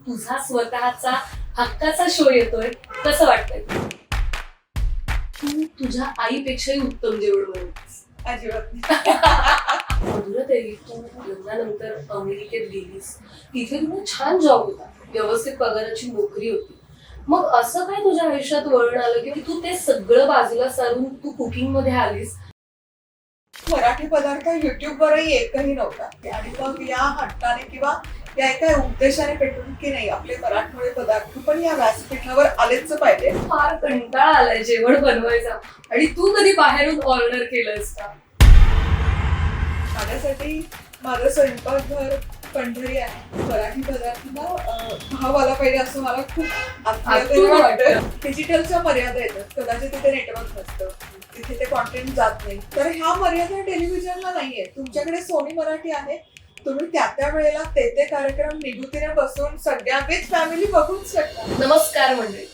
तुझा स्वतःचा हक्काचा शो येतोय, कसं वाटतंय? तू तुझ्या आईपेक्षाही उत्तम जेवण बनवतेस. अजिबात नाही. मधुराताई, तू लग्नानंतर अमेरिकेत गेलीस, तिथे तुला छान जॉब होता, व्यवस्थित पगाराची नोकरी होती. मग असं काय तुझ्या आयुष्यात वळण आलं की तू ते सगळं बाजूला सारून तू कुकिंग मध्ये आलीस? मराठी पदार्थ युट्यूबवरही एकही नव्हता आणि मग या हट्टाने किंवा या एका उद्देशाने पेटून की नाही आपले मराठमोळे पदार्थ पण या व्यासपीठावर आलेच पाहिजे. फार कंटाळा आलाय जेवण बनवायचा. आणि तू कधी बाहेरून ऑर्डर केलंस का? माझ्यासाठी माझं स्वयंपाकघर पंढरी आहे. मराठी पदार्थांना भाव आला पाहिजे असं मला खूप आतून वाटतं. डिजिटलच्या मर्यादा येतात, कदाचित तिथे नेटवर्क नसतं, तिथे ते कॉन्टेंट जात नाही. तर ह्या मर्यादा टेलिव्हिजनला नाहीये. तुमच्याकडे सोनी मराठी आहे, तुम्ही त्या वेळेला ते कार्यक्रम निगुतीने बसून सगळ्या विथ फॅमिली बघूच शकता. नमस्कार मंडळी,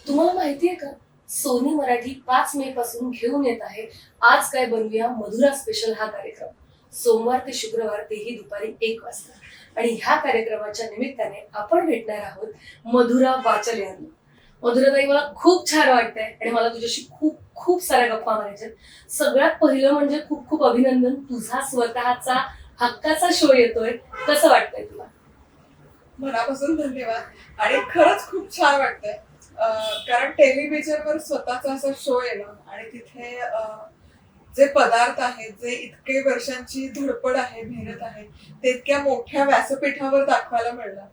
तुम्हाला माहितीये का, सोनी मराठी 5 मे पासून घेऊन येत आहे आज काय बनवूया मधुरा स्पेशल हा कार्यक्रम. सोमवार ते शुक्रवार तेही दुपारी 1 वाजता. आणि ह्या कार्यक्रमाच्या निमित्ताने आपण भेटणार आहोत मधुरा वाचल यांना. मधुराताई, मला खूप छान वाटतंय आणि मला तुझ्याशी खूप खूप साऱ्या गप्पा मारायच्यात. सगळ्यात पहिलं म्हणजे खूप खूप अभिनंदन, तुझा स्वतःचा हक्काचा शो येतोय, कसं वाटतंय तुला? मनापासून धन्यवाद. आणि खरंच खूप छान वाटतंय, कारण टेलिव्हिजनवर स्वतःचा असा शो येणं आणि तिथे जे पदार्थ आहेत, जे इतके वर्षांची धडपड आहे, मेहनत आहे, ते इतक्या मोठ्या व्यासपीठावर दाखवायला मिळणं,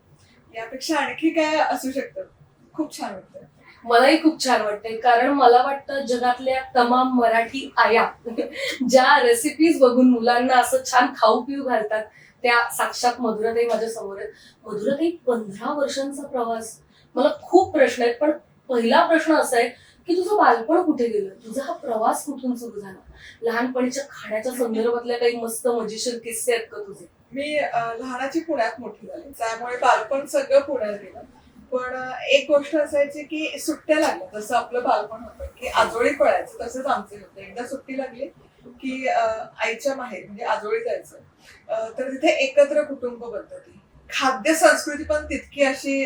यापेक्षा आणखी काय असू शकतं. खूप छान वाटतंय. मलाही खूप छान वाटतंय, कारण मला वाटतं जगातल्या तमाम मराठी आया ज्या रेसिपीज बघून मुलांना असं छान खाऊ पिऊ घालतात, त्या साक्षात मधुराताई माझ्या समोर आहेत. मधुराताई, 15 वर्षांचा प्रवास, मला खूप प्रश्न आहेत, पण पहिला प्रश्न असा आहे की तुझं बालपण कुठे गेलं? तुझा हा प्रवास कुठून सुरू झाला? लहानपणीच्या खाण्याच्या संदर्भातल्या काही मस्त मजेशीर किस्से आहेत का तुझे? मी लहानाची पुण्यात मोठी झाली, त्यामुळे बालपण सगळं पुण्यात गेलं. पण एक गोष्ट असायची की सुट्ट्या लागल्या, जसं आपलं बालपण होतं की आजोळी पळायचं, तसंच आमचं होतं. एकदा सुट्टी लागली की आईच्या माहेर म्हणजे आजोळी जायचं. तर तिथे एकत्र कुटुंब पद्धती, खाद्य संस्कृती पण तितकी अशी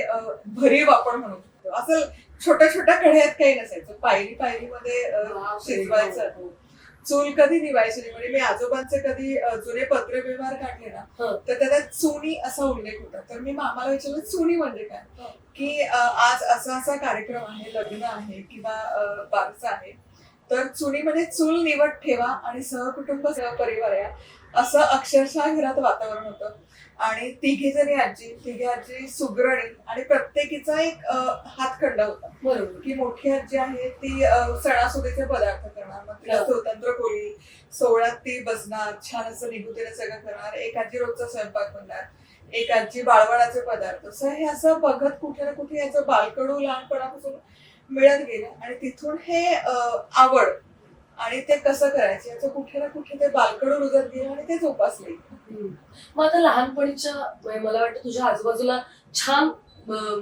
भरीव आपण म्हणू शकतो. असं छोट्या छोट्या कढ्यात काही नसायचं, पायरी पायरीमध्ये शिजवायचं. चूल कधी निवायची नाही. म्हणजे मी आजोबांचे कधी जुने पत्र व्यवहार काढले ना, तर त्याच्यात चुनी असा उल्लेख होता. तर मी मामाला विचारलं चुनी म्हणजे काय, की आज असा असा कार्यक्रम आहे, लग्न आहे किंवा बारसा आहे, तर चुनी म्हणजे चूल निवड ठेवा आणि सहकुटुंब सहपरिवार या, असं अक्षरशः घरात वातावरण होतं. आणि तिघे आजी सुगरणी आणि प्रत्येकीचा एक हातखंड होता. बरोबर. की मोठी आजी आहे ती सणासुदीचे पदार्थ करणार, मग तिला स्वतंत्र खोली सोहळ्यात ती बसणार, छान असं निगुतीने सगळं करणार. एक आजी रोजचा स्वयंपाक बनणार, एक आजी बाळवणाचे पदार्थ. असं हे असं बघत कुठे ना कुठे याचं बालकडू लहानपणापासून मिळत गेलं आणि तिथून हे आवड आणि ते कसं करायचं याचं कुठे ना कुठे ते बालकडू रुजत गेलं आणि ते जोपासले. मग आता लहानपणीच्या मला वाटतं तुझ्या आजूबाजूला छान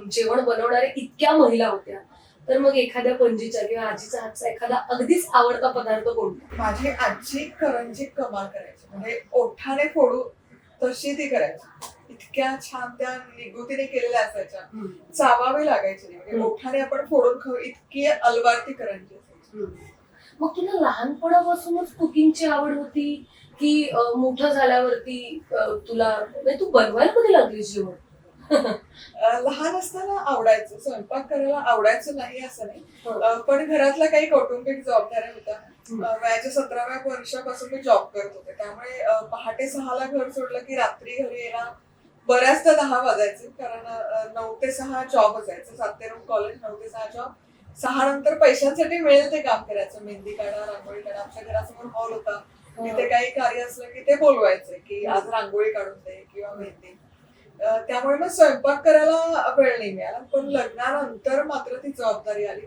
जेवण बनवणाऱ्या इतक्या महिला होत्या, तर मग एखाद्या पणजीच्या किंवा आजीच्या हातचा एखादा अगदीच आवडता पदार्थ कोणता? माझी आजी करंजी कमाल करायची, म्हणजे ओठाने फोडू तशी ती करायची. इतक्या छान त्या निगुतीने केलेल्या असायच्या, चावावी लागायची नाही. म्हणजे ओठाने आपण फोडून खाऊ इतकी अलवार ती करंजी असायची. मग तुला लहानपणापासूनच कुकिंगची आवड होती की मोठं झाल्यावरती तुला तू बनवायला कधी लागलीस जेवण? लहान असताना आवडायचं, स्वयंपाक करायला आवडायचं नाही असं नाही, पण घरातल्या काही कौटुंबिक जबाबदाऱ्या होत्या. वयाच्या 17व्या वर्षापासून मी जॉब करत होते, त्यामुळे पहाटे 6ला घर सोडलं की रात्री घरी यायला बऱ्याचदा 10 वाजायचे, कारण 9 ते 6 जॉब असायचं. 7 ते 9 कॉलेज, 9 ते 6 जॉब. 6 नंतर पैशांसाठी मिळेल ते काम करायचं, मेहंदी काढा, रांगोळी काढा. आमच्या घरासमोर हॉल होता, तिथे काही कार्य असलं की ते बोलवायचे की आज रांगोळी काढून दे किंवा मेहंदी. त्यामुळे मग स्वयंपाक करायला वेळ नाही मिळाला. पण लग्नानंतर मात्र ती जबाबदारी आली.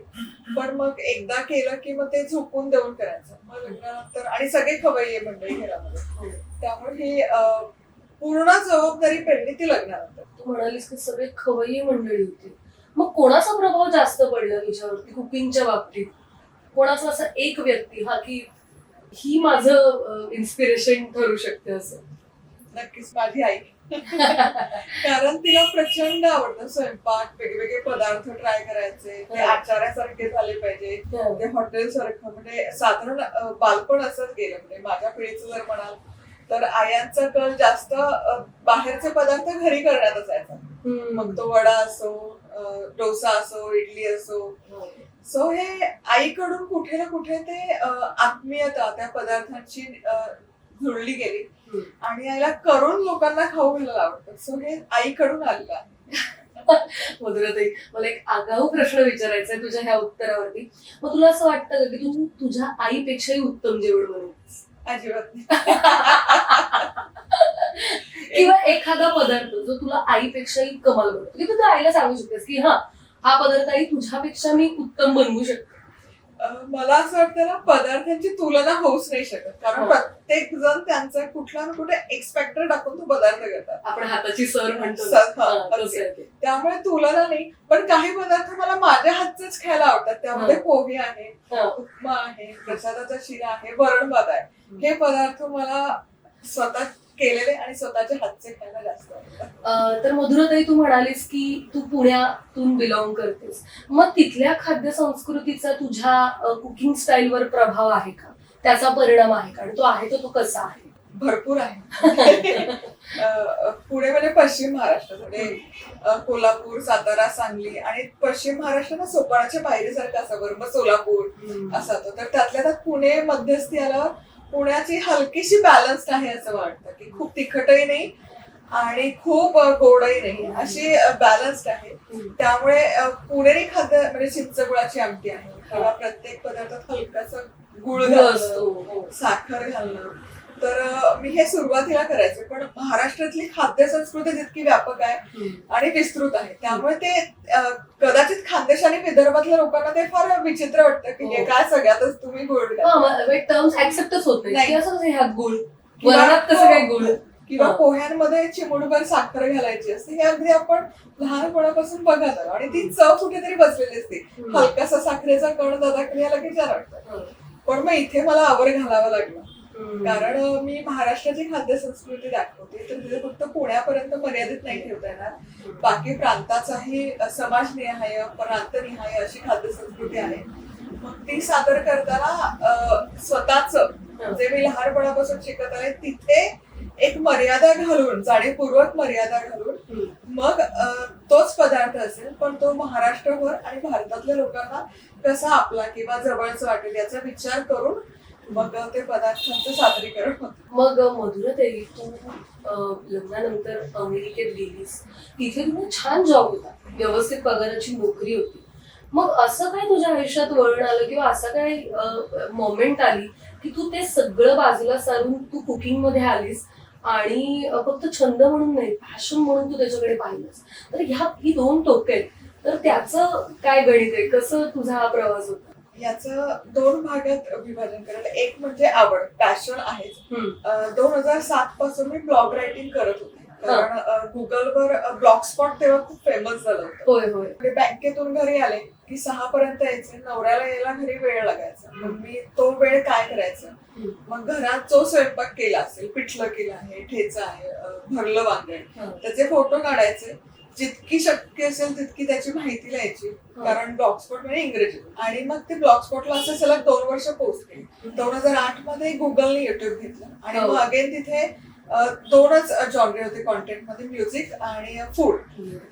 पण मग एकदा केलं की मग ते झोपून देऊन करायचं. मग लग्नानंतर आणि सगळे खवय्ये मंडळी घरामध्ये, त्यामुळे ही पूर्ण जबाबदारी पेलली ती लग्नानंतर. तू म्हणालीस की सगळे खवय्ये मंडळी होती, मग कोणाचा प्रभाव जास्त पडला तुझ्यावरती कुकिंगच्या बाबतीत? कोणाचा असा एक व्यक्ती हा की ही माझं इन्स्पिरेशन ठरू शकते असं? नक्कीच माझी आई. कारण तिला प्रचंड आवडतं स्वयंपाक, वेगवेगळे पदार्थ ट्राय करायचे, ते आचार्यासारखे झाले पाहिजे, ते हॉटेल सारखं. म्हणजे साधारण बालपण असंच गेलं. म्हणजे माझ्या पिढीचं जर म्हणाल तर आयांचा कल जास्त बाहेरचे पदार्थ घरी करण्यात असायचा. मग तो वडा असो, डोसा असो, इडली असो. सो हे आईकडून कुठे ना कुठे ते आत्मीयता त्या पदार्थांची जुळली गेली आणि आईला करून लोकांना खाऊ घालायला आवडतं. सो हे आईकडून आलेलं आहे. मधुराताई, मला एक आगाऊ प्रश्न विचारायचा आहे तुझ्या ह्या उत्तरावरती. मग तुला असं वाटतं का की तू तुझ्या आईपेक्षाही उत्तम जेवण बनवतेस? अजिबात नाही. किंवा एखादा पदार्थ जो तुला आईपेक्षाही कमाल बनवतो, की तू त्या आईला सांगू शकतेस की हा पदार्थ आई तुझ्यापेक्षा मी उत्तम बनवू शकते? मला असं वाटतं ना, पदार्थांची तुलना होऊच नाही शकत. कारण प्रत्येक जण त्यांचा कुठला ना कुठे एक्सपेक्टर टाकून तो पदार्थ करतात. आपण हाताची सर म्हणतो त्यामुळे तुलना नाही. पण काही पदार्थ मला माझ्या हातचेच खायला आवडतात. त्यामध्ये पोहे आहे, उपमा आहे, प्रसादाचा शिरा आहे, वरण भात आहे. हे पदार्थ मला स्वतः केलेले आणि स्वतःच्या हातचे खायला जास्त आवडतात. तर मधुराताई, तू म्हणालीस की तू पुण्यातून बिलॉंग करतेस. मग तिथल्या खाद्य संस्कृतीचा तुझ्या कुकिंग स्टाईलवर प्रभाव आहे का? त्याचा परिणाम आहे का? आणि तो आहे तर तो कसा आहे? भरपूर आहे. पुणे म्हणजे पश्चिम महाराष्ट्र, म्हणजे कोल्हापूर, सातारा, सांगली आणि पश्चिम महाराष्ट्र ना सोपानाच्या पायरीसारखं असं. बरोबर सोलापूर असा तो. तर त्यातल्या त्यात पुणे मध्यस्थी आल्यावर पुण्याची हलकीशी बॅलन्स्ड आहे असं वाटतं, की खूप तिखटही नाही आणि खूप गोडही नाही, अशी बॅलन्स्ड आहे. त्यामुळे पुणेरी खाद्य म्हणजे चिंचगुळाची आमटी आहे किंवा प्रत्येक पदार्थात हलकासा गुळ घालणं, साखर घालणं. तर मी हे सुरुवातीला करायचे. पण महाराष्ट्रातली खाद्य संस्कृती जितकी व्यापक आहे आणि विस्तृत आहे, त्यामुळे ते कदाचित खानदेश आणि विदर्भातल्या लोकांना ते फार विचित्र वाटतं की हे काय सगळ्यातच तुम्ही गुळ टर्म्स ऍक्सेप्टच होत नाही. असं ह्यात गुळ, वरणात कसं काय गुळ, किंवा पोह्यांमध्ये चिमूटभर साखर घालायची असते. हे अगदी आपण लहानपणापासून बघत आलो आणि ती चव कुठेतरी बसलेली असते. हलकासा साखरेचा कण दादाकडे याला की छान वाटतं. पण मग इथे मला आवर घालावं लागलं, कारण मी महाराष्ट्राची खाद्य संस्कृती दाखवते. तर तिथे फक्त पुण्यापर्यंत मर्यादित नाही ठेवता येणार. बाकी प्रांताचाही समाजनिहाय, प्रांतनिहाय अशी खाद्य संस्कृती आहे. मग ती सादर करताना स्वतःच जे मी लहानपणापासून शिकत आहे तिथे एक मर्यादा घालून, जाणीवपूर्वक मर्यादा घालून मग तोच पदार्थ असेल, पण तो महाराष्ट्रभर आणि भारतातल्या लोकांना कसा आपला किंवा जवळचा वाटेल याचा विचार करून मग ते पदार्थांचं सादरीकरण होतं. मग मधुराताई, तू लग्नानंतर अमेरिकेत गेलीस, तिथे तुला छान जॉब होता, व्यवस्थित पगाराची नोकरी होती. मग असं काय तुझ्या आयुष्यात वळण आलं किंवा असं काय मोमेंट आली की तू ते सगळं बाजूला सारून तू कुकिंग मध्ये आलीस आणि फक्त छंद म्हणून नाही, पॅशन म्हणून तू त्याच्याकडे पाहिलंस? तर ही दोन टोक आहेत. तर त्याचं काय गणित आहे? कसं तुझा हा प्रवास होता? याचं दोन भागात विभाजन करायला. एक म्हणजे आवड, पॅशन आहे. 2007 पासून मी ब्लॉग रायटिंग करत होते. कारण गुगलवर ब्लॉगस्पॉट तेव्हा खूप फेमस झालं होतं. होय होय. बँकेतून घरी आले की 6 पर्यंत यायचे. नवऱ्याला यायला घरी वेळ लागायचा. मग मी तो वेळ काय करायचा, मग घरात जो स्वयंपाक केला असेल, पिठलं केलं आहे, ठेचा आहे, भरलं वांगण, त्याचे फोटो काढायचे. जितकी शक्य असेल तितकी त्याची माहिती लिहायची, कारण ब्लॉगस्पॉट म्हणजे इंग्रजी. आणि मग ते ब्लॉगस्पॉटला असं सलग 2 वर्ष पोस्ट केली. 2008 मध्ये गुगलने युट्यूब घेतलं आणि मग अगेन तिथे 2च जॉनरे होते कॉन्टेंट मध्ये, म्युझिक आणि फूड.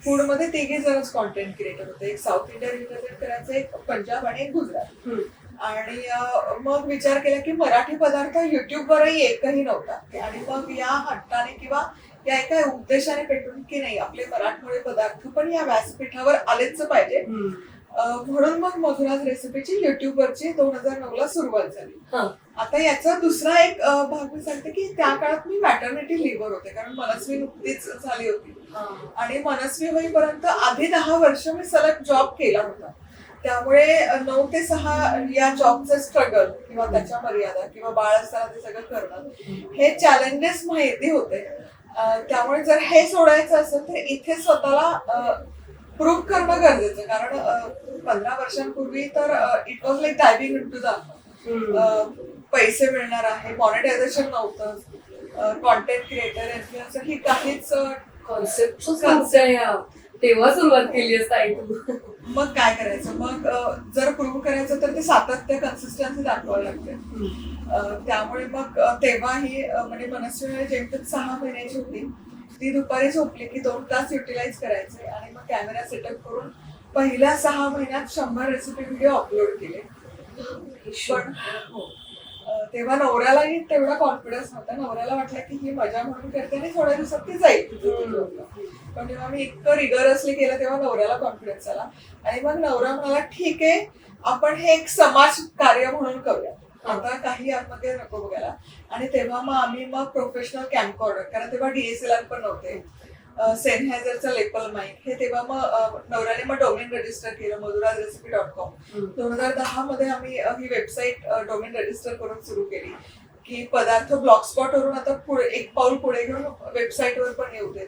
फूड मध्ये 3 जणच कॉन्टेंट क्रिएटर होते. एक साऊथ इंडिया रिप्रेझेंट करायचं, एक पंजाब आणि एक गुजरात. आणि मग विचार केला की मराठी पदार्थ युट्यूबवरही एकही नव्हता. आणि मग या हट्टाने किंवा या एका उद्देशाने पेटून की नाही, आपले मराठमोळे पदार्थ पण या व्यासपीठावर आलेच पाहिजे. म्हणून मग मधुराज रेसिपीची युट्यूबवरची 2009 ला सुरुवात झाली. आता याचा दुसरा एक भाग मी सांगते की त्या काळात मी मॅटर्निटी लिव्हर होते, कारण मनस्वी नुकतीच झाली होती. आणि मनस्वी होईपर्यंत आधी 10 वर्ष मी सलग जॉब केला होता. त्यामुळे 9 ते 6 या जॉबचं स्ट्रगल किंवा त्याच्या मर्यादा किंवा बाळ असताना ते सगळं करणं, हे चॅलेंजेस माहिती होते. त्यामुळे जर हे सोडायचं असेल तर इथे स्वतःला प्रूव्ह करणं गरजेचं. कारण 15 वर्षांपूर्वी तर it was like diving into the, पैसे मिळणार आहे, मॉनिटायझेशन नव्हतं. कॉन्टेंट क्रिएटर इन्फ्लुएन्सर ही काहीच कॉन्सेप्ट या तेव्हा सुरुवात केली असता आई तू. मग काय करायचं, मग जर प्रूव्ह करायचं तर ते सातत्य कन्सिस्टन्सी दाखवावं लागते. त्यामुळे मग तेव्हा ही म्हणजे मनस्वी जेमतेम 6 महिन्याची होती. ती दुपारी झोपली की 2 तास युटिलाइज करायचे आणि मग कॅमेरा सेटअप करून पहिल्या 6 महिन्यात 100 रेसिपी व्हिडिओ अपलोड केले. पण तेव्हा नवऱ्यालाही तेवढा कॉन्फिडन्स नव्हता. नवऱ्याला वाटलं की ही मजा म्हणून करते आणि थोड्या दिवसात ती जाईल. पण जेव्हा मी इतकं रिगरसली केलं तेव्हा नवऱ्याला कॉन्फिडन्स आला आणि मग नवरा म्हणाला ठीक आहे, आपण हे एक समाज कार्य म्हणून करूया, आता काही यामध्ये नको बघायला. आणि तेव्हा मग आम्ही प्रोफेशनल कॅम्पकॉर्डर, कारण तेव्हा DSLR पण नव्हते, सेनहायझरचा लेपल माईक, हे तेव्हा मग नवऱ्याने मग डोमेन रजिस्टर केलं madhurasrecipe.com. 2010 मध्ये आम्ही ही वेबसाईट डोमेन रजिस्टर करून सुरू केली की पदार्थ ब्लॉगस्पॉट वरून आता पुढे एक पाऊल पुढे घेऊन वेबसाईटवर पण येऊ देत.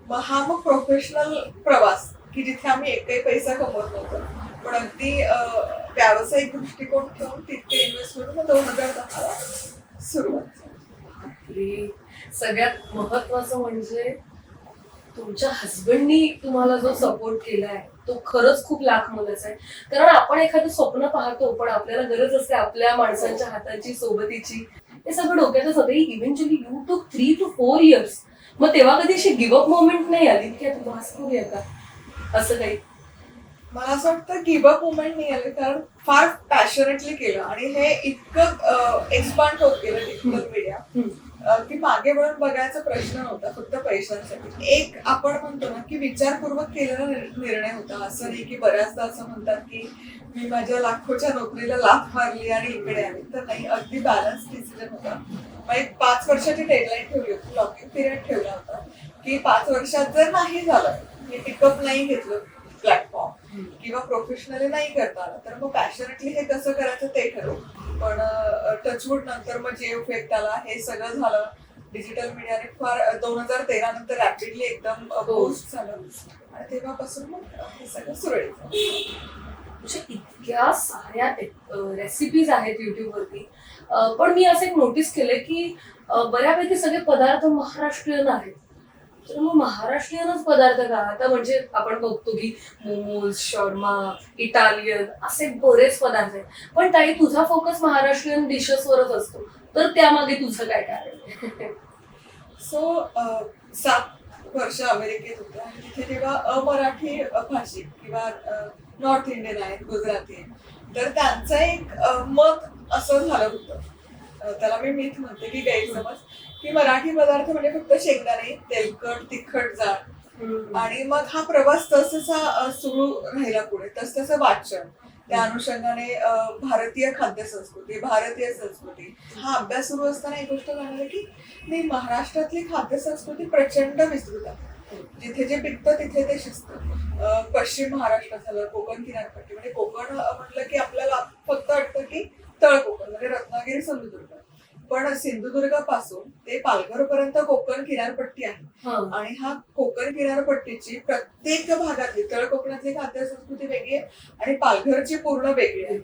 मग प्रोफेशनल प्रवास की जिथे आम्ही एकही पैसा कमवत नव्हतो, पण अगदी व्यावसायिक दृष्टिकोन ठेवून तितके इन्व्हेस्ट करून मग 2010 सुरुवात झाली. सगळ्यात महत्वाचं म्हणजे तुमच्या हसबंडनी तुम्हाला जो सपोर्ट केलाय तो खरंच खूप लाख मोलाचा आहे. कारण आपण एखादं स्वप्न पाहतो पण आपल्याला गरज असते आपल्या माणसांच्या हाताची, सोबतीची. हे सगळं डोक्यातच होतं. Eventually you took 3 to 4 years. मग तेव्हा कधी अशी गिव्हअप मोमेंट नाही आली की आता बस करूया का, असं काही? मला असं वाटतं गिव्हअप मुवमेंट नाही आली, कारण फार पॅशनेटली केलं आणि हे इतकं एक्सपांड होत गेलं डिजिटल मीडिया की मागे वळून बघायचा प्रश्न नव्हता, फक्त पैशांसाठी. एक आपण म्हणतो ना की विचारपूर्वक केलेला निर्णय होता. असं नाही की बऱ्याचदा असं म्हणतात की मी माझ्या लाखोच्या नोकरीला लाथ मारली आणि इकडे आले, तर नाही, अगदी बॅलन्स डिसिजन होता. मग एक 5 वर्षाची डेडलाईन ठेवली होती, लॉकिंग पिरियड ठेवला होता की 5 वर्षात जर नाही झालं, मी पिकअप नाही घेतलं प्लॅटफॉर्म किंवा प्रोफेशनली नाही करता आलं, तर मग पॅशनेटली हे कसं करायचं ते ठरवू. पण टचवूड नंतर मग जे इफेक्ट आला, हे सगळं झालं डिजिटल मीडियाने फार 2013 नंतर रॅपिडली एकदम बूस्ट झालं आणि तेव्हापासून मग हे सगळं सुरळीत झालं. म्हणजे इतक्या साऱ्या रेसिपीज आहेत युट्यूबवरती, पण मी असं एक नोटीस केलंय की बऱ्यापैकी सगळे पदार्थ महाराष्ट्रीयन आहेत. तर मग महाराष्ट्रीयनच पदार्थ का? आता म्हणजे आपण बघतो की मोमोज, शॉर्मा, इटालियन असे बरेच पदार्थ आहेत, पण ताई तुझा फोकस महाराष्ट्रीयन डिशेसवरच असतो, तर त्यामागे तुझं काय कारण? सो 7 वर्ष अमेरिकेत होते आणि तिथे जेव्हा अमराठी भाषिक किंवा नॉर्थ इंडियन आहेत, गुजराती आहेत, तर त्यांचं एक मत असं झालं होतं, त्याला मी मीठ म्हणते की गैरसमज, की मराठी पदार्थ म्हणजे फक्त शेंगदाणे, तेलकट, तिखट, जाड. आणि मग हा प्रवास तसतसा सुरू राहिला पुढे, तसतसं वाचन, त्या अनुषंगाने भारतीय खाद्य संस्कृती, भारतीय संस्कृती, हा अभ्यास सुरू असताना एक गोष्ट जाणवली की नाही, महाराष्ट्रातली खाद्य संस्कृती प्रचंड विस्तृत आहे. जिथे जे पिकतं तिथे ते शिजतं. पश्चिम महाराष्ट्र झालं, कोकण किनारपट्टी, म्हणजे कोकण म्हटलं की आपल्याला फक्त वाटतं की तळ कोकण म्हणजे रत्नागिरी, सिंधुदुर्ग, पण सिंधुदुर्गापासून ते पालघर पर्यंत कोकण किनारपट्टी आहे. आणि हा कोकण किनारपट्टीची प्रत्येक भागातली, तळ कोकणातली खाद्य संस्कृती वेगळी आहे आणि पालघरची पूर्ण वेगळी आहे.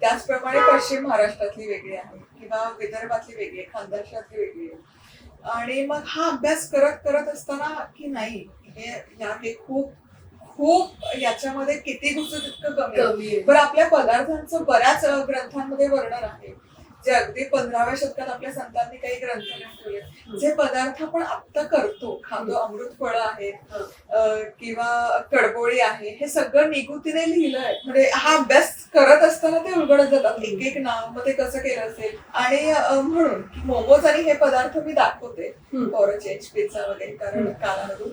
त्याचप्रमाणे पश्चिम महाराष्ट्रातली वेगळी आहे किंवा विदर्भातली वेगळी आहे, खानदेशातली वेगळी आहे. आणि मग हा अभ्यास करत असताना की नाही, हे खूप खूप याच्यामध्ये किती घुसू तितकं कमी आहे. बरं, आपल्या पदार्थांचं बऱ्याच ग्रंथांमध्ये वर्णन आहे, जे अगदी 15व्या शतकात आपल्या संतांनी काही ग्रंथ लिहून ठेवले, जे पदार्थ आपण आत्ता करतो, खातो, अमृत फळं आहेत किंवा कडबोळी आहे, हे सगळं निगुतीने लिहिलंय. म्हणजे हा अभ्यास करत असताना ते उलगडत जातात, एक एक नाव, मग ते कसं केलं असेल. आणि म्हणून की मोमोज आणि हे पदार्थ मी दाखवते, फॉर चेंज, पिझ्झा वगैरे, कारण कालामधून,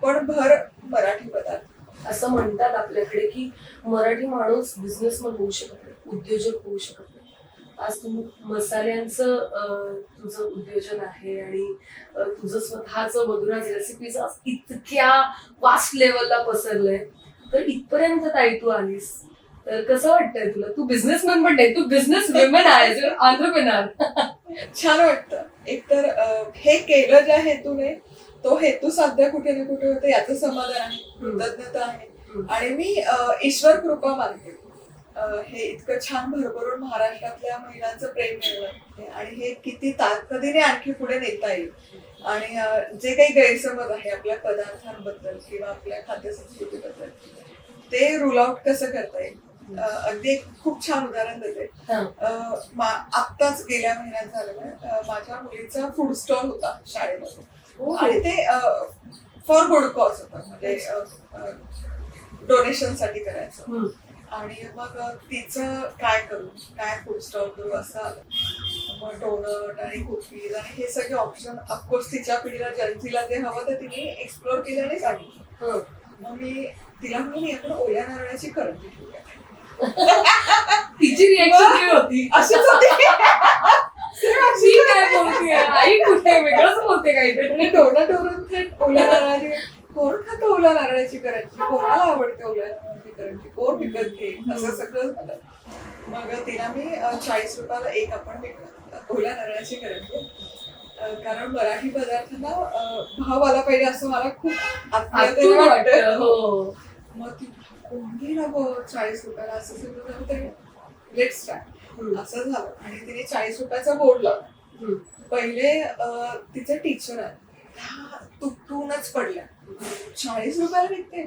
पण भर मराठी पदार्थ. असं म्हणतात आपल्याकडे की मराठी माणूस बिझनेसमन होऊ शकत नाही, उद्योजक होऊ शकत नाही. आज तू मसाल्यांचं तुझं उद्योजन आहे आणि तुझं स्वतःचं मधुराज रेसिपीज इतक्या वास्ट लेवलला पसरलंय, तर इथपर्यंत ताई तू आलीस, तर कसं वाटतंय तुला? तू बिझनेसमॅन पण नाही, तू बिझनेस वुमन आहेस, एंटरप्रेन्योर. छान वाटतं. एकतर हे केलं ज्या हेतूने, तो हेतू साध्य कुठे ना कुठे होतं याचं समाधान आहे, कृतज्ञता आहे. आणि मी ईश्वर कृपा मानते हे इतकं छान भरभरून महाराष्ट्रातल्या महिलांचं प्रेम मिळलं आणि हे किती ताकदीने आणखी पुढे नेता येईल आणि जे काही गैरसमज आहे आपल्या पदार्थांबद्दल किंवा आपल्या खाद्यसंस्कृतीबद्दल ते रूल आउट कसं करता येईल. अगदी एक खूप छान उदाहरण देते. आत्ताच गेल्या महिन्यात झालेलं माझ्या मुलीचा फूड स्टॉल होता शाळेमध्ये आणि ते फॉर गुड कॉज होता, म्हणजे डोनेशन साठी करायचं. आणि मग तिचं काय करू, काय फूड स्टॉल करू असं आलं. मग डोनट आणि कुकीज आणि हे सगळे ऑप्शन ऑफकोर्स तिच्या पिढीला तिला जे हवं ते तिने एक्सप्लोर केलं आणि सांगितलं. मग मी तिला म्हणून आपण ओल्या नारळाची करंजी ठेवूया. तिची रिएक्शन काय होती? अशीच होती. मी काय बोलते, आई कुठे वेगळंच बोलते काहीतरी. डोनट वरून थेट ओल्या नारळाची, कोण खातं ओल्या नारळाची करंजी, कोणाला आवडते ओल्या नारळाची करंजी, कोण विकत घेईल, असं सगळं झालं. मग तिला मी 40 रुपयाला एक आपण विकलं ओल्या नारळाची करंजी, कारण मराठी पदार्थांना भाव आला पाहिजे असं मला खूप आत्मीयतेने वाटतं. मग ती कोणती ना 40 रुपयाला असं सगळं तरी लेट्स ट्राय असं झालं. आणि तिने 40 रुपयाचा बोर्ड लावला. पहिले तिचे टीचर आहे तुटूनच पडल्या, 40 रुपयाला विकते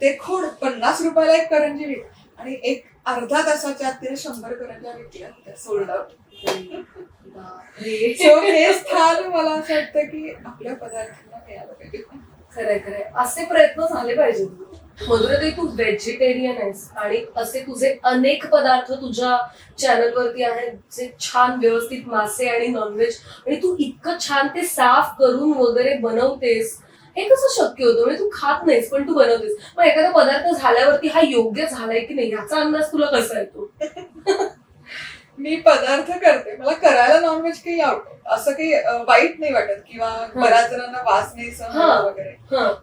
ते खोड, 50 रुपयाला एक करंजी विक. आणि एक अर्धा तासाच्या आत तिने 100 करंज्या विकल्या, त्या सोल्ड आउट. हे स्थान मला असं वाटतं की आपल्या पदार्थांना मिळालं पाहिजे. खरंय खरंय, असे प्रयत्न झाले पाहिजेत. मधुराताई, तू व्हेजिटेरियन आहेस आणि असे तुझे अनेक पदार्थ तुझ्या चॅनलवरती आहेत जे छान व्यवस्थित मासे आणि नॉनव्हेज, आणि तू इतकं छान ते साफ करून वगैरे बनवतेस. हे कसं शक्य होतं? म्हणजे तू खात नाहीस पण तू बनवतेस. मग एखादा पदार्थ झाल्यावरती हा योग्य झालाय की नाही याचा अंदाज तुला कसा येतो? मी पदार्थ करते, मला करायला नॉनव्हेज काही आवडतं, असं काही वाईट नाही वाटत किंवा बऱ्याच जणांना वास नाही सहन वगैरे,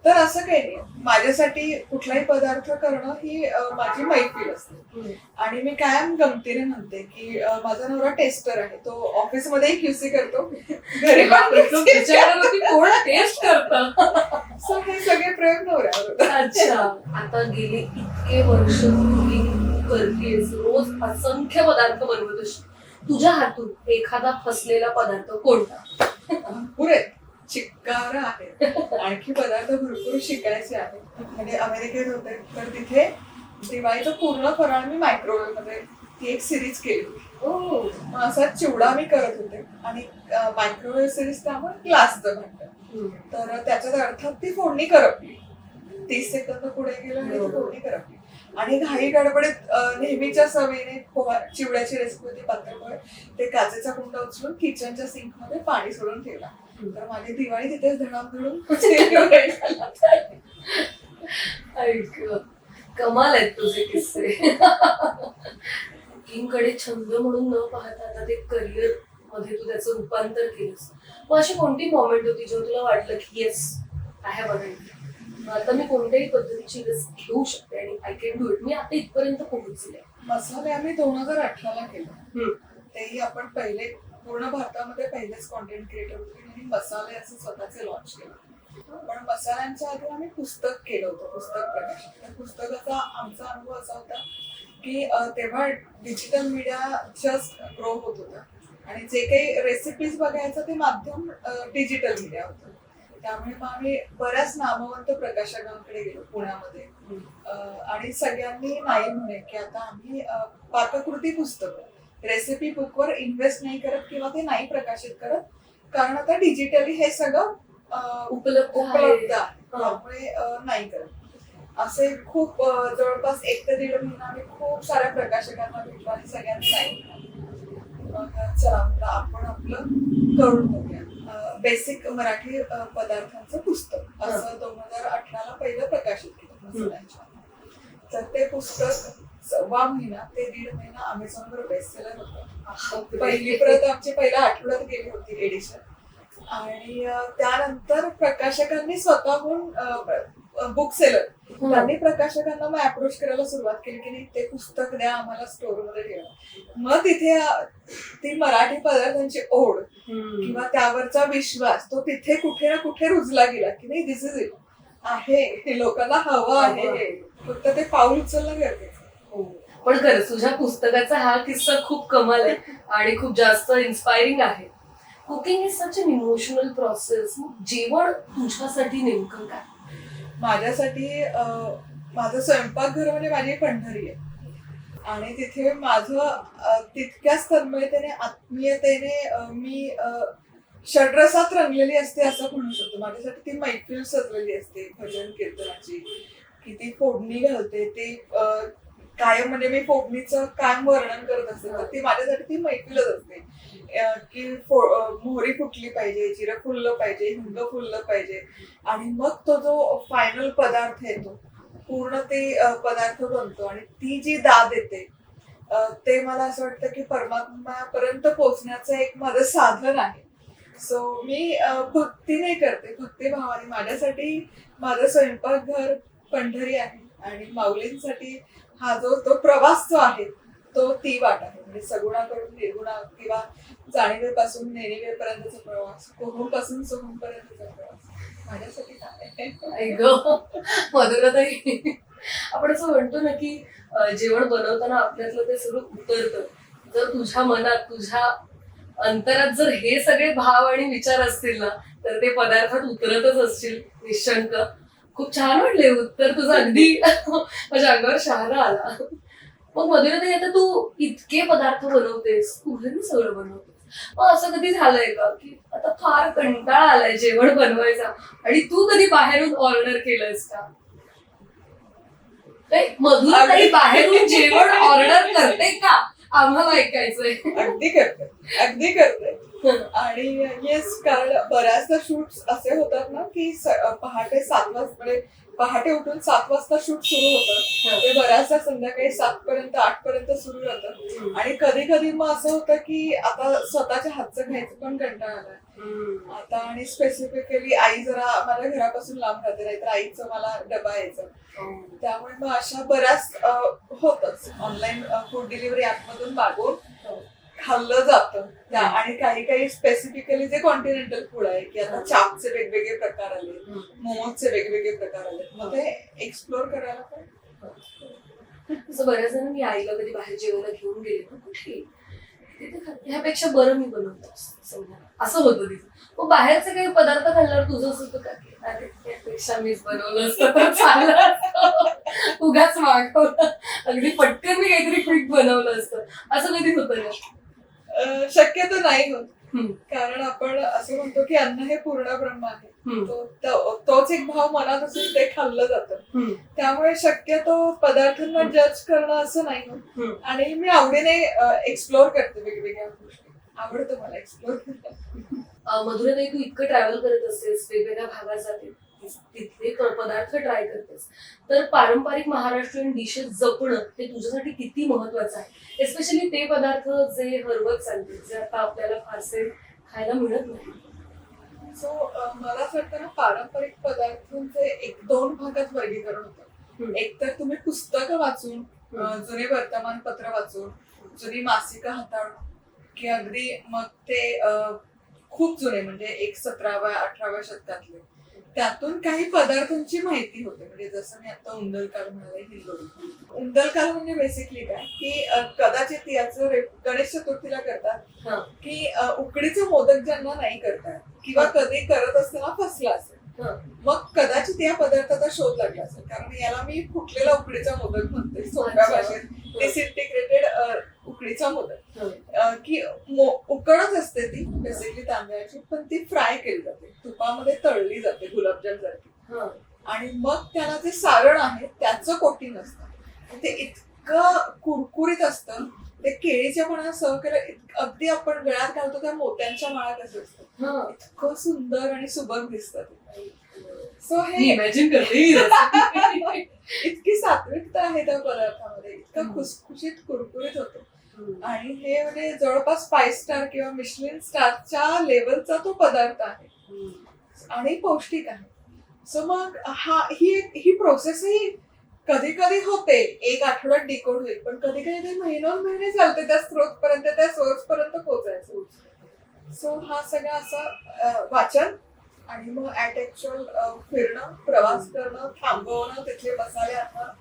तर असं काही नाही. माझ्यासाठी कुठलाही पदार्थ करणं ही माझी मैफिल असते. आणि मी कायम गमतीने म्हणते की माझा नवरा टेस्टर आहे, तो ऑफिसमध्ये क्यूसी करतो, घरी कोण टेस्ट करतं. हे सगळे प्रयोग नवऱ्यावर. अच्छा, आता गेले इतके वर्ष करतेस, रोज असंख्य पदार्थ बनवतोस, तुझ्या हातून एखादा फसलेला पदार्थ कोणता? पुरे चिक्कार आहे, आणखी पदार्थ भरपूर शिकायचे आहेत. म्हणजे अमेरिकेत होते तर तिथे दिवाळीचं पूर्ण फराळ मी मायक्रोवेव्ह मध्ये ती एक सिरीज केली होती. मग असा चिवडा मी करत होते आणि मायक्रोवेव्ह सिरीज त्यामुळे ग्लासचं म्हणतात, तर त्याच्यात अर्थात ती फोडणी करपली. 30 सेकंद पुढे गेलं आणि ती फोडणी करपली. आणि घाई गडबडीत नेहमीच्या सवयीने चिवड्याची रेसिपी होती पातळ, ते काचेचा कुंड उचलून किचनच्या सिंक मध्ये पाणी सोडून ठेवला. तर माझी दिवाळी तिथेच धडामधडून कमाल आहेत तुझे किस्से. कुकिंगकडे छंद म्हणून न पाहता आता ते करिअर मध्ये तू त्याचं रूपांतर केलंस. मग अशी कोणती मोमेंट होती जेव्हा तुला वाटलं की येस आय हॅव अ, आता मी कोणत्याही पद्धतीची रिस्क घेऊ शकते आणि आय कॅन डू इट. मी आता इथपर्यंत पोहोचले. मसाले आम्ही 2018 ला केले, तेही आपण पहिले पूर्ण भारतामध्ये पहिलेच कॉन्टेंट क्रिएटर होते आणि मसाले असं स्वतःचे लॉन्च केलं. पण मसाल्यांच्या आधी आम्ही पुस्तक केलं होतं, पुस्तक प्रकाशन. त्या पुस्तकाचा आमचा अनुभव असा होता की तेव्हा डिजिटल मीडिया जस्ट ग्रो होत होता आणि जे काही रेसिपीज बघायचं ते माध्यम डिजिटल मीडिया होतं. त्यामुळे मग आम्ही बऱ्याच नामवंत प्रकाशकांकडे गेलो पुण्यामध्ये आणि सगळ्यांनी नाही म्हणे की आता आम्ही पाककृती पुस्तकं रेसिपी बुकवर इन्व्हेस्ट नाही करत किंवा ते नाही प्रकाशित करत, कारण आता डिजिटली हे सगळं उपलब्ध आहे, त्यामुळे नाही करत. असे खूप जवळपास 1 ते 1.5 महिना आम्ही खूप साऱ्या प्रकाशकांना भेटलो आणि सगळ्यांनी नाही. चला आपण आपलं करून बघूया. बेसिक मराठी पदार्थांचं पुस्तक असं 2018 ला पहिलं प्रकाशित केलं मसाल्यांच्या. तर ते पुस्तक 1.25 महिना ते 1.5 महिना अमेझॉनवर बेस्ट सेलर होतं. पहिली प्रत आमची पहिल्या आठवड्यात गेली होती एडिशन. आणि त्यानंतर प्रकाशकांनी स्वतःहून बुक सेलर त्यांनी प्रकाशकांना मग अप्रोच करायला सुरुवात केली की नाही ते पुस्तक द्या आम्हाला स्टोर मध्ये ठेवा. मग तिथे ती मराठी पदार्थांची ओढ किंवा त्यावरचा विश्वास तो तिथे कुठे ना कुठे रुजला गेला की नाही दिस इज इट आहे, लोकांना हवं आहे, फक्त ते पाऊल उचलणं गरजेचं. पण खरंच तुझ्या पुस्तकाचा हा किस्सा खूप कमाल आहे आणि खूप जास्त इन्स्पायरिंग आहे. Cooking is such an emotional process. जेवण तुझ्यासाठी नेमकं काय? माझ्यासाठी माझं स्वयंपाकघर म्हणजे माझी पंढरी आहे. आणि तिथे माझं तितक्याच तन्मयतेने आत्मीयतेने मी षड्रसात रंगलेली असते असं म्हणू शकतो. माझ्यासाठी ती मैफिल सजलेली असते भजन कीर्तनाची. की ती फोडणी घालते ते कायम म्हणजे मी फोडणीचं कायम वर्णन करत असते तर ती माझ्यासाठी ती मैफिलच असते. की मोहरी फुटली पाहिजे, जिरं फुललं पाहिजे, हिंग फुललं पाहिजे आणि मग तो जो फायनल पदार्थ येतो पूर्ण ते पदार्थ बनतो आणि ती जी दाद येते ते मला असं वाटतं की परमात्म्यापर्यंत पोहोचण्याचं एक माझं साधन आहे. सो मी भक्तीने करते, भक्तिभावाने. माझ्यासाठी माझं स्वयंपाकघर पंढरी आहे आणि माऊलींसाठी हा जो तो प्रवास जो आहे तो ती वाट आहे. म्हणजे सगुणाकडून निर्गुणा किंवा जाणीवेपासून नेणीवेपर्यंतचा प्रवास, कोहूपासून सोहूपर्यंतचा प्रवास माझ्यासाठी काय आई ग मधुराताई, आपण असं म्हणतो ना की जेवण बनवताना आपल्यातलं ते सगळं उतरतं. जर तुझ्या मनात, तुझ्या अंतरात जर हे सगळे भाव आणि विचार असतील ना तर ते पदार्थात उतरतच असतील निशंक. खूप छान वाटले उत्तर तुझं, अगदी माझ्या अंगावर शहारा आला. मग मधुराताई, आता तू इतके पदार्थ बनवतेस, तू घरी सगळं बनवतेस, मग असं कधी झालंय का की आता फार कंटाळा आलाय जेवण बनवायचा आणि तू कधी बाहेरून ऑर्डर केलंयस का? मधुराताई बाहेरून जेवण ऑर्डर करते का? आम्हाला ऐकायचंय. अगदी करते, अगदी करते. आणि येस, कारण बऱ्याचदा शूट्स असे होतात ना की पहाटे 7 वाजता म्हणजे पहाटे उठून 7 वाजता शूट सुरू होतं. ते बऱ्याचदा संध्याकाळी 7 पर्यंत 8 पर्यंत सुरू राहतं. आणि कधी कधी मग असं होतं की आता स्वतःच्या हातचं खायचं पण कंटाळा आलाय आता. आणि स्पेसिफिकली आई जरा माझ्या घरापासून लांब राहते, नाहीतर आईचं मला डबा यायचं. त्यामुळे मग अशा बऱ्याच होतच ऑनलाईन फूड डिलिव्हरी ऍपमधून मागवून खाल्लं जातं. आणि काही काही स्पेसिफिकली जे कॉन्टिनेंटल फूड आहे की आता चापचे वेगवेगळे प्रकार आले, मोमोजचे वेगवेगळे प्रकार आले, मग ते एक्सप्लोर करायला पण. तसं बऱ्याच जण मी आईला कधी बाहेर जेवायला घेऊन गेले ना कुठे, तिथे ह्यापेक्षा बरं मी बनवतो समजा असं होतं तिथं. मग बाहेरचे काही पदार्थ खाल्ल्यावर तुझं असं होतं का की अरे त्यापेक्षा मीच बनवलं असतं तर चाललं असतं, उगाच मागवलं, अगदी पटकन मी काहीतरी क्विक बनवलं असतं, असं कधी होतं का? शक्यतो नाही होत. कारण आपण असं म्हणतो की अन्न हे पूर्ण ब्रह्म आहे. तोच एक भाव मनात असून ते खाल्लं जातं. त्यामुळे शक्यतो पदार्थांना जज करणं असं नाही होत. आणि मी आवडीने एक्सप्लोर करते वेगवेगळ्या गोष्टी. आवडतं मला एक्सप्लोर करायला. मधुराताई, तू इतकं ट्रॅव्हल करत असतेस, वेगवेगळ्या भागात जाते, तिथले पदार्थ ट्राय करतेस, तर पारंपरिक महाराष्ट्रीयन डिशेस जपणं हे तुझ्यासाठी किती महत्वाचं आहे, एस्पेशली ते पदार्थ जे हरवत चालतील, जे आता आपल्याला फारसे खायला मिळत नाही. सो मला असं वाटतं ना, पारंपरिक पदार्थांचे 1-2 भागात वर्गीकरण होतं. एक तर तुम्ही पुस्तकं वाचून, जुने वर्तमानपत्र वाचून, जुनी मासिकं हाताळून, की अगदी मग ते खूप जुने म्हणजे 17व्या-18व्या शतकातले, त्यातून काही पदार्थांची माहिती होते. म्हणजे जसं मी आता उंदलकाल म्हणाले, हिंदोळी. उंदलकाल म्हणजे बेसिकली काय की कदाचित याचं गणेश चतुर्थीला करतात की उकडीचे मोदक ज्यांना नाही करतात किंवा कधी करत असताना फसला असेल, मग कदाचित या पदार्थाचा शोध लागला असेल. कारण याला मी फुटलेला उकडीचा मोदक म्हणते सोप्या भाषेत, डिसइंटिग्रेटेड उकडीचा मोदक. की उकडच असते ती बेसिकली तांदळाची, पण ती फ्राय केली जाते, तुपामध्ये तळली जाते गुलाबजाम सारखी. आणि मग त्याला जे सारण आहे त्याचं कोटिंग असतं. ते इतकं कुरकुरीत असतं, ते केळीच्या पानात सर्व केलं अगदी आपण गळ्यात घालतो त्या मोत्यांच्या माळा कसं असतं, इतकं सुंदर आणि सुबक दिसतं. सो हे इमॅजिन करते. इतकी सात्विकता आहे त्या पदार्थामध्ये, इतकं खुसखुशीत कुरकुरीत होतं. आणि हे म्हणजे जवळपास 5 स्टार किंवा मिशलिन स्टारच्या लेवलचा तो पदार्थ आहे आणि पौष्टिक आहे. सो मग ही प्रोसेसही कधी कधी होते, 1 आठवड्यात डिकोड होईल, पण कधी कधी ते महिने चालते त्या स्त्रोतपर्यंत, त्या सोर्स पर्यंत पोहोचायचं. सो हा सगळा असा वाचन आणि मग ऍट ऍक्च्युअल फिरणं, प्रवास करणं, थांबवणं, तिथले मसाले आणणं,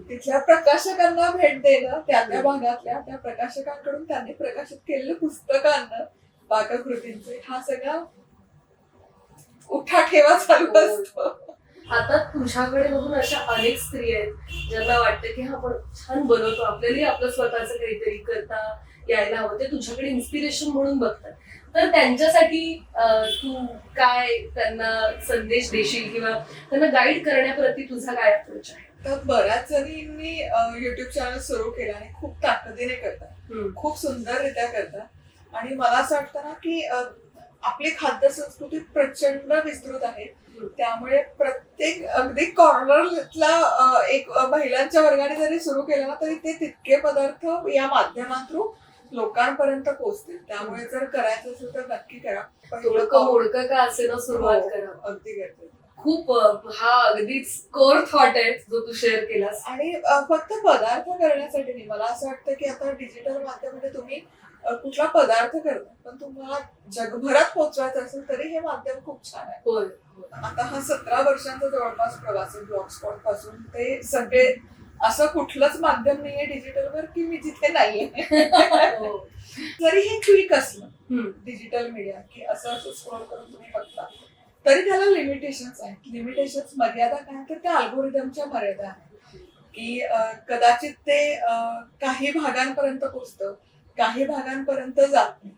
तिथल्या प्रकाशकांना भेट देणं, त्या भागातल्या त्या प्रकाशकांकडून त्यांनी प्रकाशित केलेलं पुस्तकं आणणं पाककृतींचे, हा सगळा उठाठेवा चालू असतो. आता तुझ्याकडे बघून अशा अनेक स्त्री आहेत ज्यांना वाटतं की हा आपण छान बनवतो, आपल्यालाही आपलं स्वतःचं काहीतरी करता यायला हवं, ते तुझ्याकडे इन्स्पिरेशन म्हणून बघतात. तर त्यांच्यासाठी तू काय त्यांना संदेश देशील किंवा त्यांना गाईड करण्याप्रती तुझा काय अप्रोच आहे? तर बऱ्याच जणींनी युट्यूब चॅनल सुरू केलं आणि खूप ताकदीने करतात, खूप सुंदररित्या करतात. आणि मला असं वाटतं ना की आपली खाद्य संस्कृती प्रचंड विस्तृत आहे, त्यामुळे प्रत्येक अगदी कॉर्नरला एक महिलांच्या वर्गाने जरी सुरू केलं ना तरी ते तितके पदार्थ या माध्यमातून लोकांपर्यंत पोहोचतील. त्यामुळे जर करायचं असेल तर नक्की करा. थोडं मोडकं का असे ना सुरुवात करा. अगदी गरजेचं. खूप हा अगदीच कोर थॉट आहे जो तू शेअर केलास. आणि फक्त पदार्थ करण्यासाठी नाही, मला असं वाटतं की आता डिजिटल माध्यमामध्ये तुम्ही कुठला पदार्थ करता, पण तुम्हाला जगभरात पोहोचवायचं असेल तरी हे माध्यम खूप छान आहे. होय. आता हा 17 वर्षांचा जवळपास प्रवास आहे ब्लॉग स्पॉट पासून ते सगळे. असं कुठलंच माध्यम नाहीये डिजिटलवर की मी जिथे नाहीये. जरी हे क्विक असलं डिजिटल मीडिया की असं स्क्रोल करून तुम्ही बघता, तरी त्याला लिमिटेशन्स आहेत. लिमिटेशन्स मर्यादा काय तर त्या अल्गोरिदमच्या मर्यादा आहेत की कदाचित ते काही भागांपर्यंत पोहोचतं, काही भागांपर्यंत जात नाही,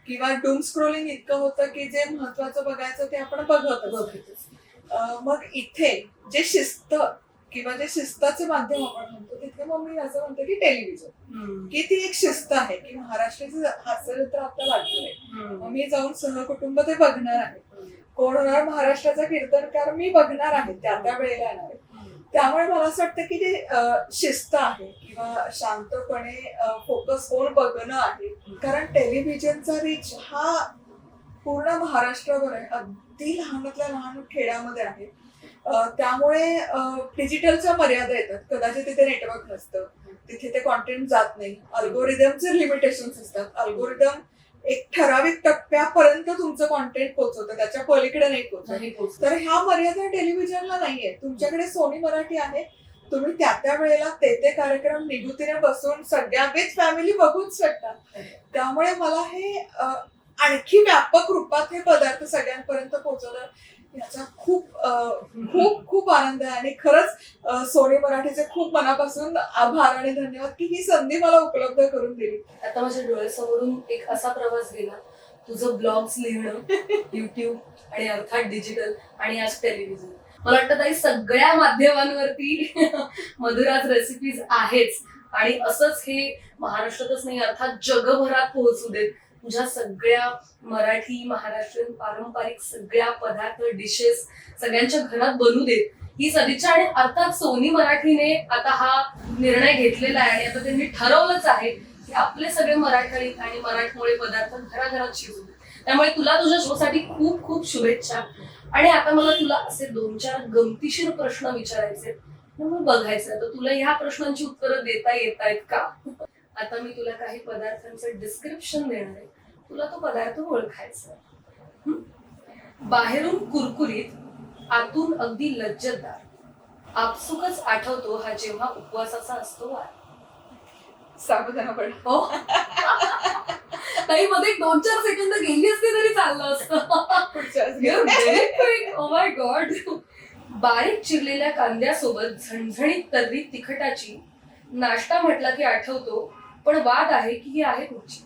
किंवा डूम स्क्रोलिंग इतकं होतं की जे महत्वाचं बघायचं ते आपण बघतच. मग इथे जे शिस्त किंवा जे शिस्ताचे माध्यम आपण म्हणतो, तिथे मग मी असं म्हणते की टेलिव्हिजन, की ती एक शिस्त आहे की महाराष्ट्राची हास्यजत्रा आता लागली आहे, मग मी जाऊन सहकुटुंब ते बघणार आहे. कोण होणार महाराष्ट्राचा कीर्तनकार, मी बघणार आहे, त्या वेळेला येणार आहे. त्यामुळे मला असं वाटतं की ते शिस्त आहे किंवा शांतपणे फोकस होऊन बघणं आहे. कारण टेलिव्हिजनचा रीच हा पूर्ण महाराष्ट्रावर आहे, अगदी लहानातल्या लहान खेड्यामध्ये आहे. त्यामुळे डिजिटलच्या मर्यादा येतात. कदाचित तिथे नेटवर्क नसतं, तिथे ते कॉन्टेंट जात नाही. अल्गोरिदमचे लिमिटेशन्स असतात. अल्गोरिदम एक ठराविक टप्प्यापर्यंत तुमचं कॉन्टेंट पोहोचवतं, त्याच्या पलीकडे नाही पोहोचत. तर ह्या मर्यादा टेलिव्हिजनला नाहीये. तुमच्याकडे सोनी मराठी आहे, तुम्ही त्या वेळेला ते कार्यक्रम निगुतीने बसून सगळ्या विथ फॅमिली बघूच शकता. त्यामुळे मला हे आणखी व्यापक रूपात हे पदार्थ सगळ्यांपर्यंत पोहोचवलं याचा खूप खूप खूप आनंद आहे. आणि खरंच सोनी मराठीचे खूप मनापासून आभार आणि धन्यवाद की ही संधी मला उपलब्ध करून दिली. आता माझ्या डोळ्यासमोरून एक असा प्रवास गेला, तुझं ब्लॉग्स लिहिणं, युट्यूब आणि अर्थात डिजिटल आणि आज टेलिव्हिजन. मला वाटतं ताई सगळ्या माध्यमांवरती मधुराज रेसिपीज आहेच, आणि असंच हे महाराष्ट्रातच नाही अर्थात जगभरात पोहोचू देत. तुझ्या सगळ्या मराठी महाराष्ट्रीयन पारंपरिक सगळ्या पदार्थ डिशेस सगळ्यांच्या घरात बनू देत, ही सदिच्छा. आणि अर्थात सोनी मराठीने आता हा निर्णय घेतलेला आहे आणि आता त्यांनी ठरवलंच आहे की आपले सगळे मराठी आणि मराठमोळे पदार्थ घराघरात शिजू देत. त्यामुळे तुला तुझ्या शोसाठी खूप खूप शुभेच्छा. आणि आता मला तुला असे 2-4 गमतीशीर प्रश्न विचारायचे, मग बघायचं तर तुला ह्या प्रश्नांची उत्तरं देता येत आहेत का. आता मी तुला काही पदार्थांचं डिस्क्रिप्शन देणार आहे, तुला तो पदार्थ ओळखायचा. बाहेरून कुरकुरीत, आतून अगदी लज्जतदार, आपसुकच आठवतो हा जेव्हा उपवासाचा असतो वार. साबुदाणा वडा. हो. ताई मध्ये 2-4 सेकंद गेली असते तरी चाललं असतं. Oh my God. बारीक चिरलेल्या कांद्यासोबत झणझणीत तर्री तिखटाची, नाश्ता म्हटला की आठवतो, पण वाद आहे की ही आहे कुठची.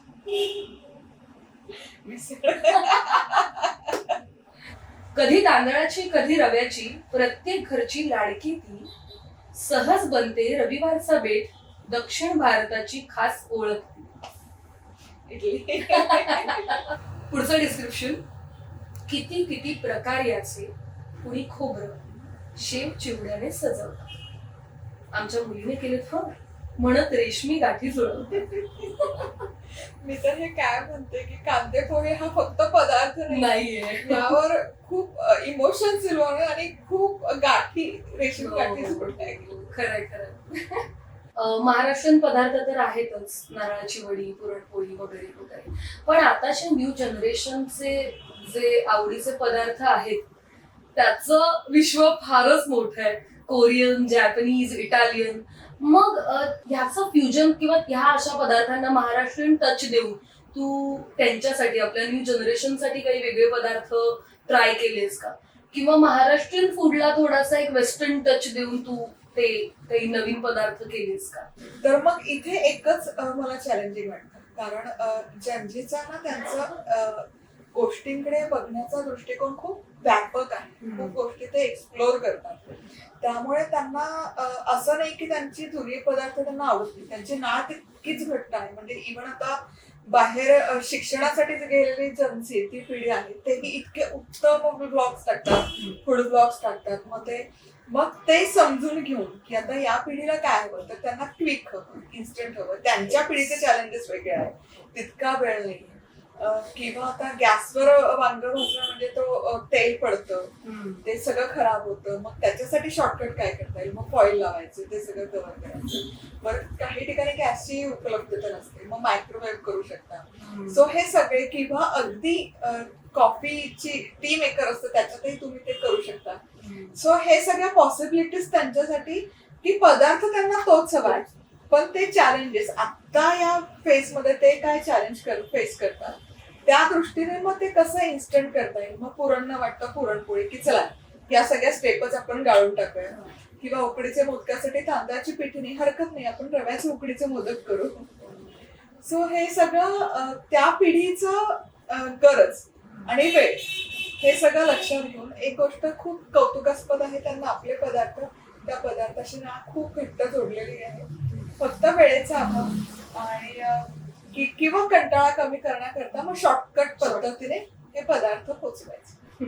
कधी तांदळाची कधी रव्याची, प्रत्येक घरची लाडकी ती, सहज बनते रविवारचा बेट, दक्षिण भारताची खास ओळख ती. पुढचं डिस्क्रिप्शन. किती किती प्रकार याचे, कुणी खोबरं शेव चिवड्याने सजवतात, आमच्या मुलीने केलेत हं म्हणत रेशमी गाठी जुळवते. मी तर हे काय म्हणते की कांदे पोहे हा फक्त पदार्थ नाहीये, यावर खूप इमोशन्स इन्व्हॉल्व आणि खूप गाठी रेशमी गाठी जुळताय. खरंय खरंय. महाराष्ट्रीयन पदार्थ तर आहेतच, नारळाची वडी, पुरणपोळी वगैरे वगैरे, पण आताच्या न्यू जनरेशनचे जे आवडीचे पदार्थ आहेत त्याचं विश्व फारच मोठं आहे. Korean, Japanese, Italian. मग ह्याचं फ्युजन किंवा ह्या अशा पदार्थांना महाराष्ट्रीयन टच देऊन तू त्यांच्यासाठी आपल्या न्यू जनरेशनसाठी काही वेगळे पदार्थ ट्राय केलेस का? किंवा महाराष्ट्रीयन फूडला थोडासा एक वेस्टर्न टच देऊन तू ते काही नवीन पदार्थ केलेस का? तर मग इथे एकच मला चॅलेंजिंग वाटतं, कारण ज्यांचा ना त्यांचं गोष्टींकडे बघण्याचा दृष्टिकोन खूप व्यापक आहे, खूप गोष्टी ते एक्सप्लोर करतात. त्यामुळे त्यांना असं नाही की त्यांची जुनी पदार्थ त्यांना आवडत नाही, त्यांची नाळ तितकीच घट्ट आहे. म्हणजे इव्हन आता बाहेर शिक्षणासाठी गेलेली जनसी ती पिढी आहे, तेही इतके उत्तम ब्लॉग्स टाकतात, फूड ब्लॉग्स टाकतात. मग ते समजून घेऊन की आता या पिढीला काय हवं, तर त्यांना क्विक हवं, इन्स्टंट हवं. त्यांच्या पिढीचे चॅलेंजेस वेगळे आहेत, तितका वेळ नाही. किंवा आता गॅसवर वांग भाजणं म्हणजे तो तेल पडतं, ते सगळं खराब होतं. मग त्याच्यासाठी शॉर्टकट काय करता येईल, मग फॉईल लावायचं, ते सगळं कव्हर करायचं. बरं, काही ठिकाणी गॅसची उपलब्धता नसते, मग मायक्रोवेव्ह करू शकता. सो हे सगळे, किंवा अगदी कॉफीची टी मेकर असतं त्याच्यातही तुम्ही ते करू शकता. सो हे सगळ्या पॉसिबिलिटीज त्यांच्यासाठी, की पदार्थ त्यांना तोच हवा आहे, पण ते चॅलेंजेस आता या फेज मध्ये ते काय चॅलेंज फेस करतात, त्या दृष्टीने मग ते कसं इन्स्टंट करता येईल. मग पुरण वाटतं पुरणपोळी, की चला या सगळ्या स्टेपच आपण गाळून टाकूया. किंवा उकडीचे मोदकासाठी तांदळाची पिठी नाही, हरकत नाही, आपण रव्याचे उकडीचे मोदक करू. सो हे सगळं त्या पिढीचं गरज आणि वेळ हे सगळं लक्षात घेऊन एक गोष्ट खूप कौतुकास्पद आहे, त्यांना आपले पदार्थ त्या पदार्थाशी ना खूप घट्ट जोडलेली आहे. फक्त वेळेचा अभाव आणि किंवा कंटाळा कमी करण्याकरता मग शॉर्टकट पद्धतीने हे पदार्थ पोचवायचे.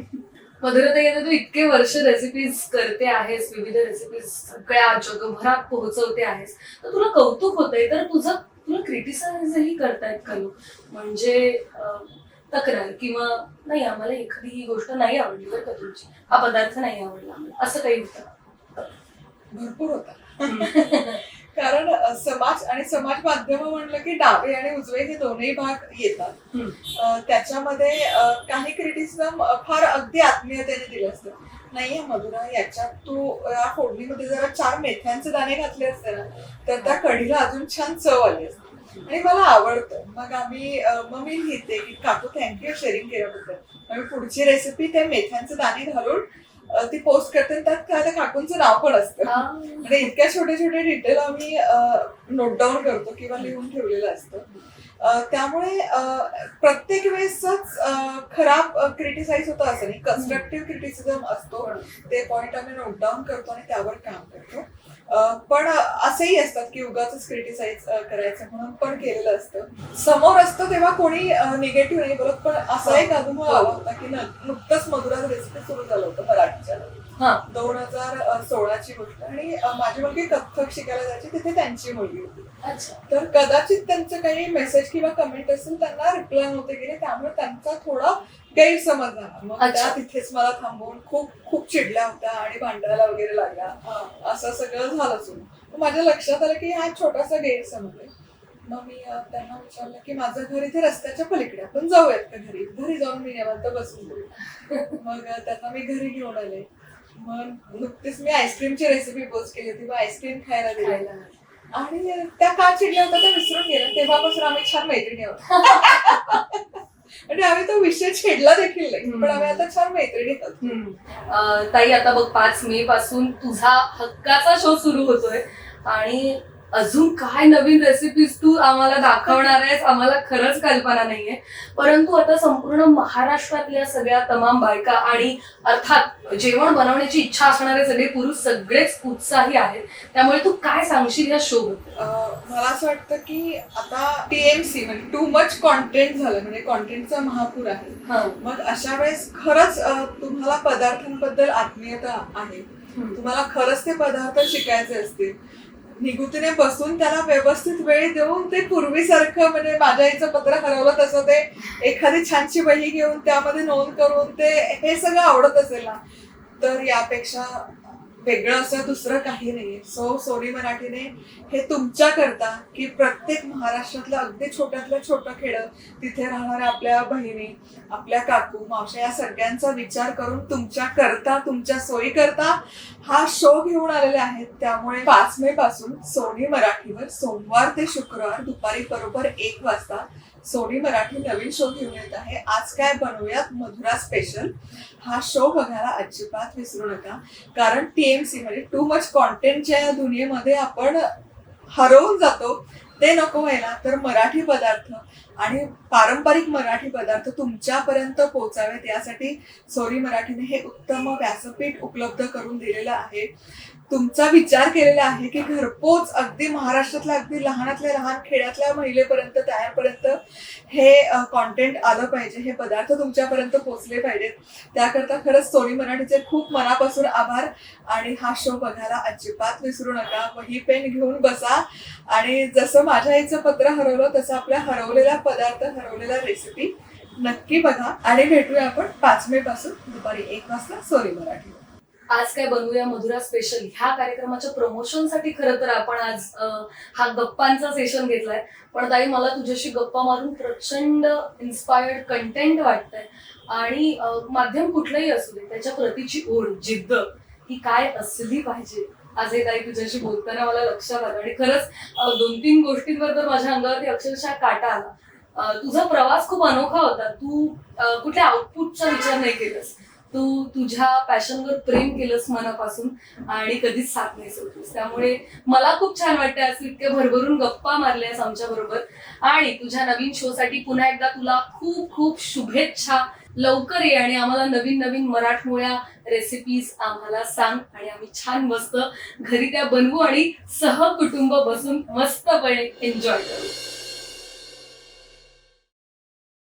मधुराताई, आता तू इतके वर्ष रेसिपीज करते आहेस, विविध रेसिपीज सगळ्या जगभरात पोहोचवते आहेस, तर तुला कौतुक होतंय, तर तुला क्रिटिसाइजही करतायत का लोक? म्हणजे तक्रार, किंवा नाही आम्हाला एखादी ही गोष्ट नाही आवडली बरं का तुमची, हा पदार्थ नाही आवडला, असं काही होतं? भरपूर होता. कारण समाज आणि समाज माध्यम म्हणलं की डावे आणि उजवे हे दोन्ही भाग येतात. त्याच्यामध्ये काही क्रिटिसिझम फार अगदी आत्मीयतेने दिलं असतं. नाही मधुरा, याच्यात तू या फोडणीमध्ये जरा 4 मेथ्यांचे दाणे घातले असते ना, तर त्या कढीला अजून छान चव आली असते. आणि मला आवडतं. मग मी लिहिते की काकू थँक्यू शेअरिंग केल्याबद्दल. आणि पुढची रेसिपी ते मेथ्यांचे दाणे घालून ती पोस्ट करते, त्यात काय त्या काकूंचं नाव पण असतं. म्हणजे इतक्या छोटे छोटे डिटेल आम्ही नोट डाऊन करतो किंवा लिहून ठेवलेलं असतं. त्यामुळे प्रत्येक वेळेसच खराब क्रिटिसाइज होतं असं नाही, कन्स्ट्रक्टिव्ह क्रिटिसिझम असतो. ते पॉइंट आम्ही नोट डाऊन करतो आणि त्यावर काम करतो. पण असेही असतात की उगाच क्रिटिसाइज करायचं म्हणून पण केलेलं असतं. समोर असतं तेव्हा कोणी निगेटिव्ह नाही बोलत, पण असा एक अनुभव आला होता की नुकतंच मधुराचं रेसिपी सुरू झालं होतं मराठीच्या. 2016ची गोष्ट. आणि माझी मुलगी कथ्थक शिकायला जायची, तिथे त्यांची मुलगी होती. तर कदाचित त्यांचं काही मेसेज किंवा कमेंट असेल, त्यांना रिप्लाय नव्हते गेले, त्यामुळे त्यांचा थोडा गैरसमज झाला. मग त्या तिथेच मला थांबवून खूप चिडल्या होत्या आणि भांडायला वगैरे लागल्या. असं सगळं झालं सुरू. माझ्या लक्षात आलं की हा छोटासा गैरसमज आहे. मग मी त्यांना विचारलं की माझं घर इथे रस्त्याच्या पलीकडे, आपण जाऊयात का घरी जाऊन मी निवांत बसून करू. मग त्यांना मी घरी घेऊन आले. मग नुकतीच मी आईस्क्रीमची रेसिपी पोस्ट केली होती, मग आईस्क्रीम खायला दिलेला. आणि त्या का चिडल्या होत्या त्या विसरून गेल्या. तेव्हापासून आम्ही छान मैत्रिणी आहोत. आणि आम्ही तो विषय छेडला देखील नाही, पण आम्ही आता छान मैत्रिणी आहोत. ताई, आता बघ 5 मे पासून तुझा हक्काचा शो सुरू होतोय आणि अजून काय नवीन रेसिपीज तू आम्हाला दाखवणार आहेस आम्हाला खरंच कल्पना नाहीये. परंतु आता संपूर्ण महाराष्ट्रातल्या सगळ्या तमाम बायका आणि अर्थात जेवण बनवण्याची इच्छा असणारे सगळे पुरुष सगळेच उत्साही आहेत. त्यामुळे तू काय सांगशील या शो बद्दल? मला असं वाटतं की आता TMC म्हणजे टू मच कॉन्टेंट झालं, म्हणजे कॉन्टेंटचा महापूर आहे. मग अशा वेळेस खरंच तुम्हाला पदार्थांबद्दल आत्मीयता आहे, तुम्हाला खरंच ते पदार्थ शिकायचे असतील, निगुतीने बसून त्याला व्यवस्थित वेळ देऊन ते पूर्वीसारखं, म्हणजे माझ्या आईचं पत्र हरवलं तसं ते एखादी छानशी वही घेऊन त्यामध्ये नोंद करून ते हे सगळं आवडत असेल ना, तर यापेक्षा वेगळं असं दुसरं काही नाहीये. सो सोनी मराठीने हे तुमच्या करता की प्रत्येक महाराष्ट्रातलं अगदी छोट्यातलं छोटं खेडं, तिथे राहणाऱ्या आपल्या बहिणी, आपल्या काकू मावश्या या सगळ्यांचा विचार करून तुमच्या करता, तुमच्या सोयी करता हा शो घेऊन आलेले आहेत. त्यामुळे 5 मे पासून सोनी मराठीवर सोमवार ते शुक्रवार दुपारी बरोबर 1 वाजता सोनी मराठी नवीन शो घेऊन येत आहे. आज काय बनवूयात मधुरा स्पेशल. हा शो बघायला अजिबात विसरू नका, कारण TMC मध्ये टू मच कॉन्टेंटच्या या दुनियेमध्ये आपण हरवून जातो. ते नको व्हायला, तर मराठी पदार्थ आणि पारंपरिक मराठी पदार्थ तुमच्यापर्यंत पोहोचावेत यासाठी सोनी मराठीने हे उत्तम व्यासपीठ उपलब्ध करून दिलेलं आहे. तुमचा विचार केलेला आहे की घरपोच अगदी महाराष्ट्रातल्या अगदी लहानातल्या लहान खेड्यातल्या महिलेपर्यंत त्यापर्यंत हे कॉन्टेंट आलं पाहिजे, हे पदार्थ तुमच्यापर्यंत पोहोचले पाहिजेत. त्याकरता खरंच सोनी मराठीचे खूप मनापासून आभार. आणि हा शो बघायला अजिबात विसरू नका. वही पेन घेऊन बसा आणि जसं माझ्या आईचं पत्र हरवलं तसं आपल्या हरवलेला पदार्थ, हरवलेला रेसिपी नक्की बघा. आणि भेटूया आपण 5 मे पासून दुपारी 1 वाजता सोनी मराठी. आज काय बनवूया मधुरा स्पेशल ह्या कार्यक्रमाच्या प्रमोशनसाठी खरं तर आपण आज हा गप्पांचा सेशन घेतलाय. पण ताई, मला तुझ्याशी गप्पा मारून प्रचंड इन्स्पायर्ड कंटेंट वाटतंय. आणि माध्यम कुठलंही असू दे, त्याच्या प्रतीची ओढ, जिद्द ही काय असली पाहिजे. आज हे ताई तुझ्याशी बोलताना मला लक्षात आलं. आणि खरंच 2-3 गोष्टींवर तर माझ्या अंगावरती अक्षरशः काटा आला. तुझा प्रवास खूप अनोखा होता. तू कुठल्या आउटपुटचा विचार नाही केलास. तू तुझ्या पॅशनवर प्रेम केलंस मनापासून आणि कधीच साथ नाही सोडलीस. त्यामुळे मला खूप छान वाटतं आज इतके भरभरून गप्पा मारल्यास आमच्या बरोबर. आणि तुझ्या नवीन शो साठी पुन्हा एकदा तुला खूप खूप शुभेच्छा. लवकर ये आणि आम्हाला नवीन नवीन मराठमोळ्या रेसिपीज आम्हाला सांग आणि आम्ही छान मस्त घरी त्या बनवू आणि सहकुटुंब बसून मस्तपणे एन्जॉय करू.